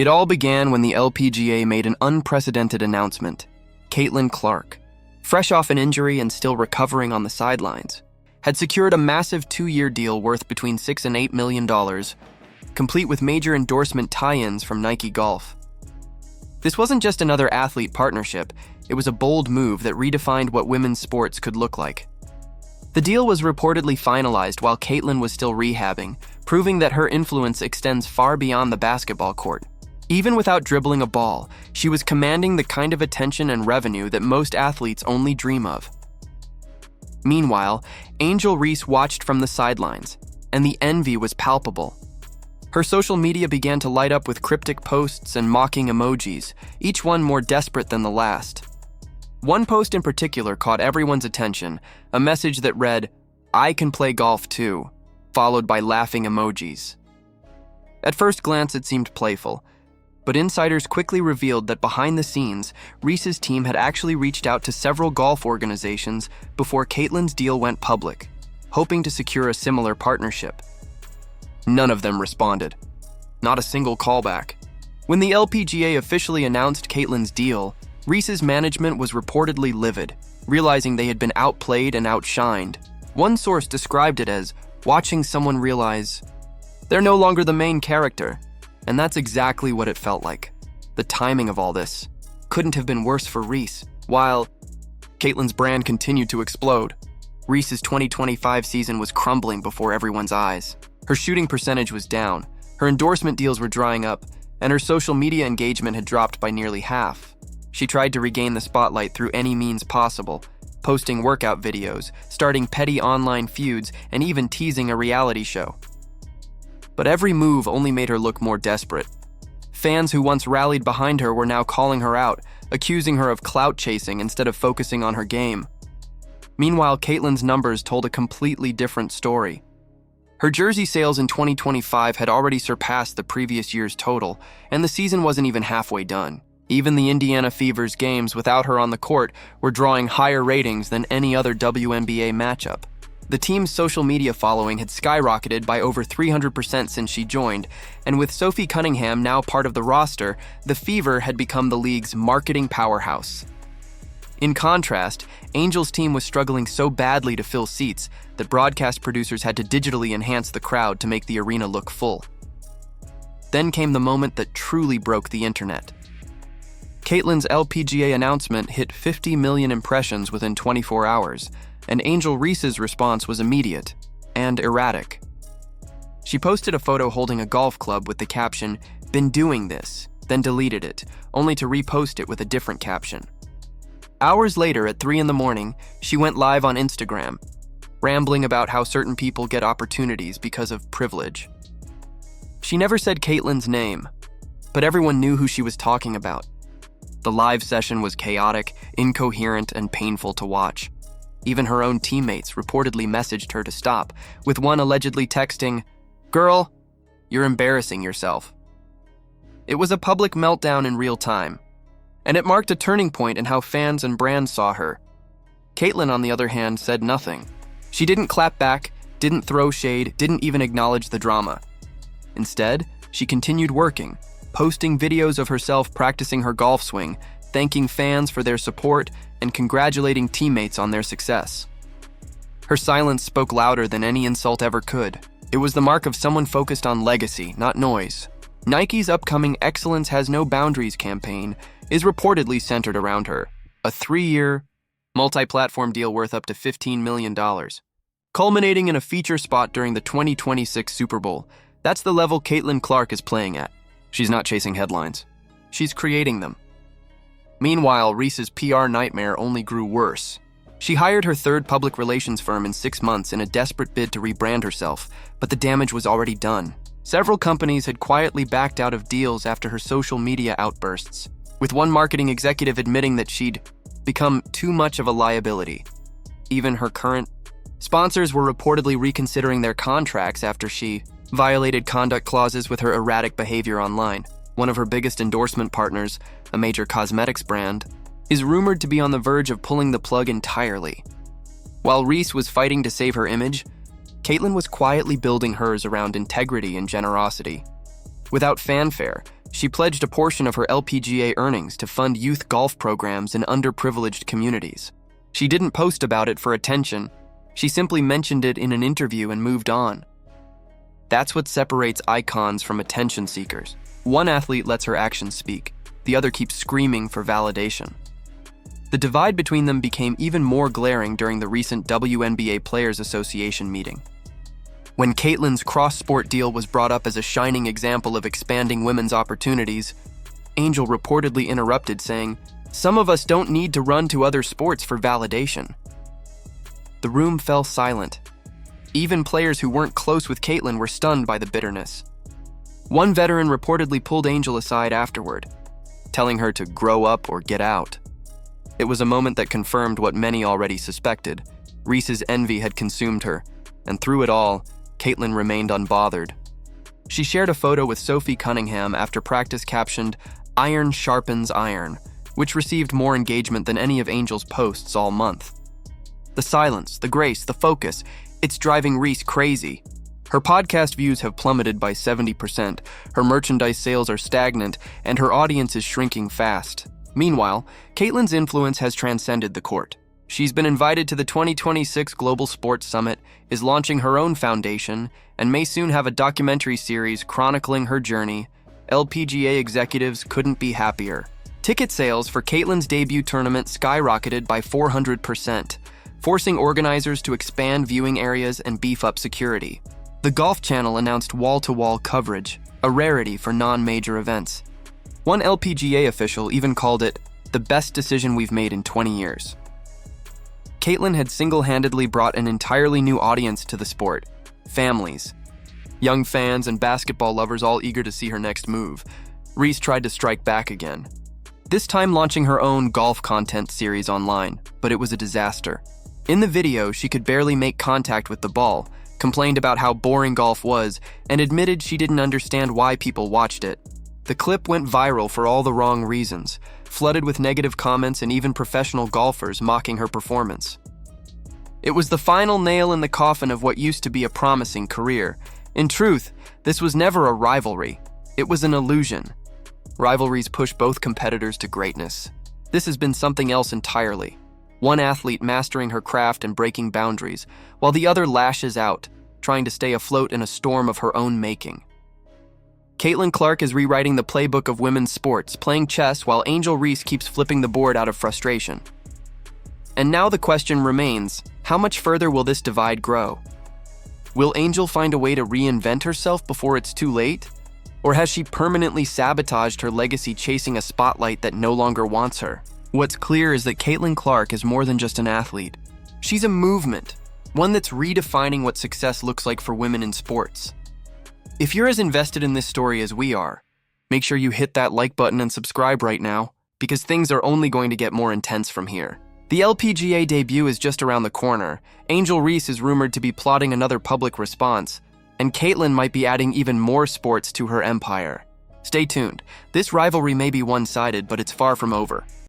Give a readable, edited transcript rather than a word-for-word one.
It all began when the LPGA made an unprecedented announcement. Caitlin Clark, fresh off an injury and still recovering on the sidelines, had secured a massive 2-year deal worth between $6 and $8 million, complete with major endorsement tie-ins from Nike Golf. This wasn't just another athlete partnership, it was a bold move that redefined what women's sports could look like. The deal was reportedly finalized while Caitlin was still rehabbing, proving that her influence extends far beyond the basketball court. Even without dribbling a ball, she was commanding the kind of attention and revenue that most athletes only dream of. Meanwhile, Angel Reese watched from the sidelines, and the envy was palpable. Her social media began to light up with cryptic posts and mocking emojis, each one more desperate than the last. One post in particular caught everyone's attention, a message that read, "I can play golf too," followed by laughing emojis. At first glance, it seemed playful, but insiders quickly revealed that behind the scenes, Reese's team had actually reached out to several golf organizations before Caitlin's deal went public, hoping to secure a similar partnership. None of them responded. Not a single callback. When the LPGA officially announced Caitlin's deal, Reese's management was reportedly livid, realizing they had been outplayed and outshined. One source described it as watching someone realize they're no longer the main character. And that's exactly what it felt like. The timing of all this couldn't have been worse for Reese. While Caitlin's brand continued to explode, Reese's 2025 season was crumbling before everyone's eyes. Her shooting percentage was down, her endorsement deals were drying up, and her social media engagement had dropped by nearly half. She tried to regain the spotlight through any means possible, posting workout videos, starting petty online feuds, and even teasing a reality show. But every move only made her look more desperate. Fans who once rallied behind her were now calling her out, accusing her of clout chasing instead of focusing on her game. Meanwhile, Caitlin's numbers told a completely different story. Her jersey sales in 2025 had already surpassed the previous year's total, and the season wasn't even halfway done. Even the Indiana Fever's games without her on the court were drawing higher ratings than any other WNBA matchup. The team's social media following had skyrocketed by over 300% since she joined, and with Sophie Cunningham now part of the roster, the Fever had become the league's marketing powerhouse. In contrast, Angel's team was struggling so badly to fill seats that broadcast producers had to digitally enhance the crowd to make the arena look full. Then came the moment that truly broke the internet. Caitlin's LPGA announcement hit 50 million impressions within 24 hours, and Angel Reese's response was immediate and erratic. She posted a photo holding a golf club with the caption, "Been doing this," then deleted it, only to repost it with a different caption. Hours later, at 3 a.m, she went live on Instagram, rambling about how certain people get opportunities because of privilege. She never said Caitlin's name, but everyone knew who she was talking about. The live session was chaotic, incoherent, and painful to watch. Even her own teammates reportedly messaged her to stop, with one allegedly texting, "Girl, you're embarrassing yourself." It was a public meltdown in real time, and it marked a turning point in how fans and brands saw her. Caitlin, on the other hand, said nothing. She didn't clap back, didn't throw shade, didn't even acknowledge the drama. Instead, she continued working, posting videos of herself practicing her golf swing, thanking fans for their support, and congratulating teammates on their success. Her silence spoke louder than any insult ever could. It was the mark of someone focused on legacy, not noise. Nike's upcoming Excellence Has No Boundaries campaign is reportedly centered around her, a 3-year, multi-platform deal worth up to $15 million, culminating in a feature spot during the 2026 Super Bowl. That's the level Caitlin Clark is playing at. She's not chasing headlines. She's creating them. Meanwhile, Reese's PR nightmare only grew worse. She hired her third public relations firm in 6 months in a desperate bid to rebrand herself, but the damage was already done. Several companies had quietly backed out of deals after her social media outbursts, with one marketing executive admitting that she'd become too much of a liability. Even her current sponsors were reportedly reconsidering their contracts after she violated conduct clauses with her erratic behavior online. One of her biggest endorsement partners, a major cosmetics brand, is rumored to be on the verge of pulling the plug entirely. While Reese was fighting to save her image, Caitlin was quietly building hers around integrity and generosity. Without fanfare, She pledged a portion of her LPGA earnings to fund youth golf programs in underprivileged communities. She didn't post about it for attention. She simply mentioned it in an interview and moved on. That's what separates icons from attention seekers. One athlete lets her actions speak. The other keeps screaming for validation. The divide between them became even more glaring during the recent WNBA Players Association meeting. When Caitlin's cross-sport deal was brought up as a shining example of expanding women's opportunities, Angel reportedly interrupted, saying, "Some of us don't need to run to other sports for validation." The room fell silent. Even players who weren't close with Caitlin were stunned by the bitterness. One veteran reportedly pulled Angel aside afterward, telling her to grow up or get out. It was a moment that confirmed what many already suspected. Reese's envy had consumed her, and through it all, Caitlin remained unbothered. She shared a photo with Sophie Cunningham after practice captioned, "Iron sharpens iron," which received more engagement than any of Angel's posts all month. The silence, the grace, the focus, it's driving Reese crazy. Her podcast views have plummeted by 70%, her merchandise sales are stagnant, and her audience is shrinking fast. Meanwhile, Caitlin's influence has transcended the court. She's been invited to the 2026 Global Sports Summit, is launching her own foundation, and may soon have a documentary series chronicling her journey. LPGA executives couldn't be happier. Ticket sales for Caitlin's debut tournament skyrocketed by 400%, forcing organizers to expand viewing areas and beef up security. The Golf Channel announced wall-to-wall coverage, a rarity for non-major events. One LPGA official even called it the best decision we've made in 20 years. Caitlin had single-handedly brought an entirely new audience to the sport, families. Young fans and basketball lovers all eager to see her next move. Reese tried to strike back again, this time launching her own golf content series online, but it was a disaster. In the video, she could barely make contact with the ball, complained about how boring golf was, and admitted she didn't understand why people watched it. The clip went viral for all the wrong reasons, flooded with negative comments and even professional golfers mocking her performance. It was the final nail in the coffin of what used to be a promising career. In truth, this was never a rivalry. It was an illusion. Rivalries push both competitors to greatness. This has been something else entirely. One athlete mastering her craft and breaking boundaries, while the other lashes out, trying to stay afloat in a storm of her own making. Caitlin Clark is rewriting the playbook of women's sports, playing chess while Angel Reese keeps flipping the board out of frustration. And now the question remains, how much further will this divide grow? Will Angel find a way to reinvent herself before it's too late? Or has she permanently sabotaged her legacy chasing a spotlight that no longer wants her? What's clear is that Caitlin Clark is more than just an athlete. She's a movement, one that's redefining what success looks like for women in sports. If you're as invested in this story as we are, make sure you hit that like button and subscribe right now, because things are only going to get more intense from here. The LPGA debut is just around the corner. Angel Reese is rumored to be plotting another public response, and Caitlin might be adding even more sports to her empire. Stay tuned. This rivalry may be one-sided, but it's far from over.